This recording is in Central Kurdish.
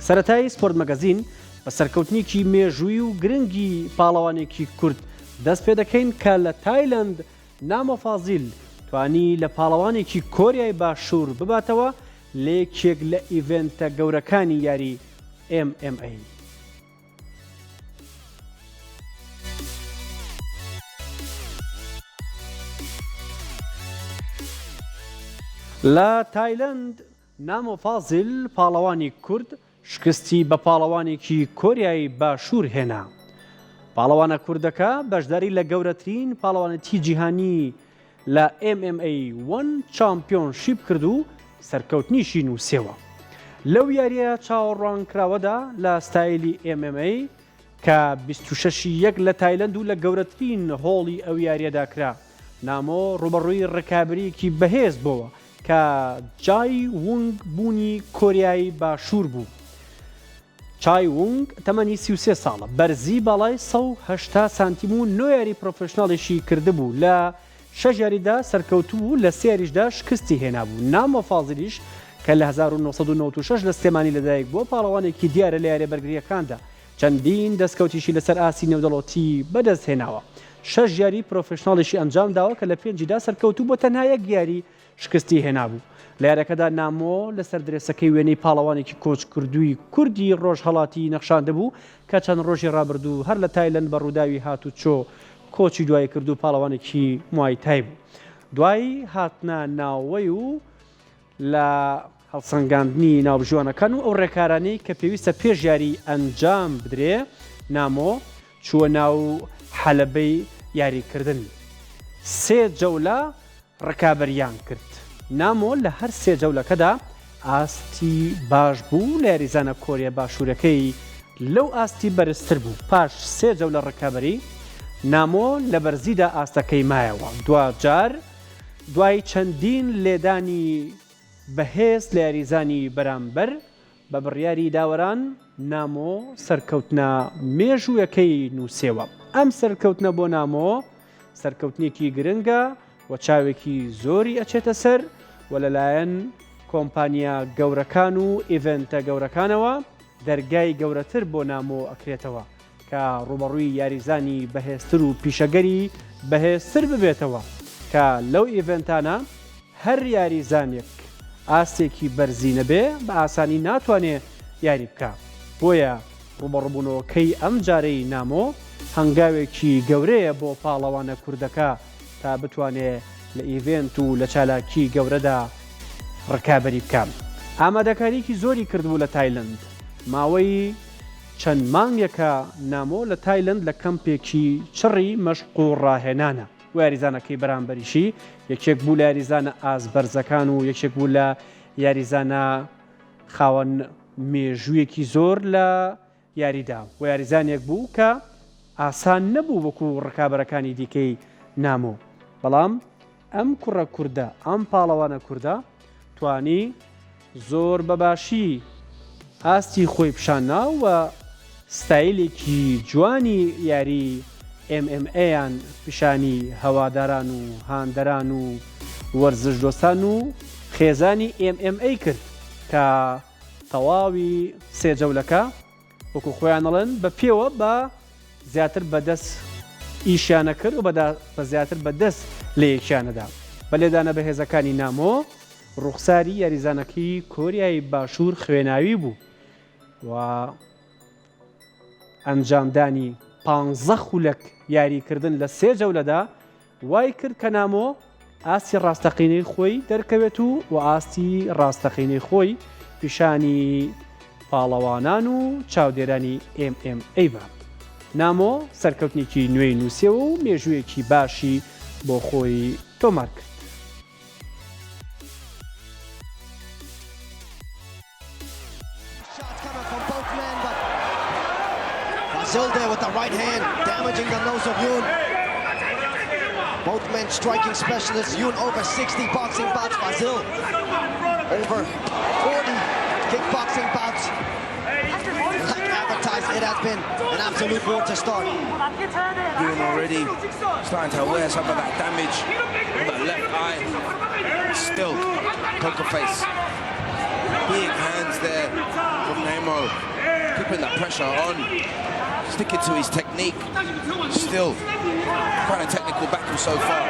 سەرەتایی سپۆرت مەگەزین بە سەرکەوتنیکی مێژووی و گرنگی پاڵەوانێکی کورد دەست پێ دەکەین کە لە تایلەند نامۆ فازیل توانی لە پاڵەوانێکی کۆریای باشوور بباتەوە لە یەکێک لە ئیڤێنتە گەورەکانی یاری MMA. لە تایلەند نامۆ فازیل پاڵەوانی کورد شکستی بە پاڵەوانێکی کۆریای باشوور هێنا. پاڵەوانە کوردەکە بەشداری لە گەورەترین پاڵەوانەتی جیهانی لە MMA 1 چامپیۆنشیپ کرد و سەرکەوتنیشی نووسێوە. لەو یاریە چاوەڕوانکراوەدا لە ستایلی MMA کە 26 لە تایلەند و لە گەورەترین هۆڵی ئەو یاریەدا کرا. نامۆ ڕوبەڕووی ڕکابەریەکی بەهێز بووە کە جای وونگ بوونی کۆریایی باشوور بوو. چای وونگ تەمەنی 33 ساڵە، بەرزی باڵای 180 سانتیم و 9 یاری پرۆفشناڵێکی کردبوو. لە 6 یاریدا سەرکەوتوو و لە 3 یاریشدا شکستی هێنابوو. نامۆ فازیلیش کە لە 1996 لە سلێمانی لەدایک بۆ پاڵەوانێکی دیارە لە یاریە بەرگریەکاندا چەندین دەستکەوتیشی لەسەر ئاسی نێودەڵەتی بەدەست هێناوە. 6 یاری پرۆفشناڵێکی ئەنجام داوە کە لە 5دا سەرکەوتوو بۆ تەنها یەک یاری شکستی هێنابوو. لە یارەکەدا نامۆ لەسەر درێسەکەی وێنەی پاڵەوانێکی کۆچ کردووی کوردی ڕۆژهەڵاتی نەخشاندەبوو کە چەند ڕۆژی ڕابردوو هەر لە تایلەند بە ڕووداوی هاتو چۆ کۆچی دوای کرد و پاڵەوانێکی موای تای بوو. دوایی هاتنە ناوەی و لە هەڵسەنگاندنی ناوبژوانەکان و ئەو ڕێکارانەی کە پێویستە پێش یاری ئەنجام بدرێ نامۆ چووە ناو حەلەبەی یاریکردن. 3 جەولە ڕکابەریان کرد. نامۆ لە هەر 3 جەولەکەدا ئاستی باش بوو لە یاریزانە کۆریە باشوورەکەی لەو ئاستی بەرزتر بوو. پاش 3 جەولە ڕکابەری نامۆ لە بەرزیدا ئاستەکەی مایەوە. دوجار دوای چەندین لێدانی بەهێز لە یاریزانی بەرامبەر بە بڕیاری داوەران نامۆ سەرکەوتنە مێژوویەکەی نووسێوە. ئەم سەرکەوتنە بۆ نامۆ سەرکەوتنێکی گرنگە و چاوێکی زۆری ئەچێتە سەر و لەلایەن کۆمپانیا گەورەکان و ئیڤێنتە گەورەکانەوە دەرگای گەورەتر بۆ نامۆ ئەکرێتەوە کە ڕوبەڕووی یاریزانی بەهێزتر و پیشەگەری بەهێزتر ببێتەوە کە لەو ئیڤێنتانە هەر یاریزانێک ئاستێکی بەرزی نەبێ بە ئاسانی ناتوانێ یاری بکە. بۆیە ڕوبەڕووبوونەوەکەی ئەم جارەی نامۆ هەنگاوێکی گەورەیە بۆ پاڵەوانە کوردەکە تا بتوانێ لە ئیڤێنت و لە چالاکی گەورەدا ڕکابەری بکەم. ئامادەکاریکی زۆری کردبوو لە تایلەند. ماوەی چەند مانگێکە نامۆ لە تایلەند لە کەمپێکی چڕی مەشق و ڕاهێنانە و یاریزانەکەی بەرامبەریشی یەکێک بوو لە یاریزانە ئازبەرزەکان و یەکێک بوو لە یاریزانە خاوەن مێژوویەکی زۆر لە یاریدا و یاریزانێک بوو کە ئاسان نەبوو وەکو ڕکابەرەکانی دیکەی نامۆ. بەڵام ئەم کوڕە کووردە ئەم پاڵەوانە کووردە توانی زۆر بەباشی ئاستی خۆی پیشاننا و ستایلێکی جوانی یاری MMA-یان پیشانی هەواداران و هاندەران و وەرزش دۆستان و خێزانی MMA کرد کە تەواوی 3 جەولەکە وەکو خۆیان دەڵێن بە پێوە بە زیاتر بەدەست ئیشیانە کرد و بە زیاتر بەدەست لە یەکیانەدا. بە لێدانە بەهێزەکانی نامۆ ڕوخساری یاریزانەکەی کۆریای باشوور خوێناوی بوو و ئەنجامدانی 15 خولەک یاریکردن لە 3 جەولەدا وای کرد کە نامۆ ئاستی ڕاستەقینەی خۆی دەرکەوێت و ئاستی ڕاستەقینەی خۆی پیشانی پاڵەوانان و چاودێرانی MMA بە. نامۆ سەرکەوتنێکی نوێی نووسێەوە و مێژوویەکی باشی بۆ خۆی تۆمار کرد. Fazil there with the right hand, damaging the nose of Yoon. Both men striking specialists. Yoon over 60 boxing bouts. Fazil over 40 kickboxing bouts. Like advertised, it has been an absolute war to start. Yoon already starting to wear some of that damage on that left eye. Still, poker face. Big hands there from Naomi. Remo keeping that pressure on, sticking to his technique. Still quite a technical battle so far.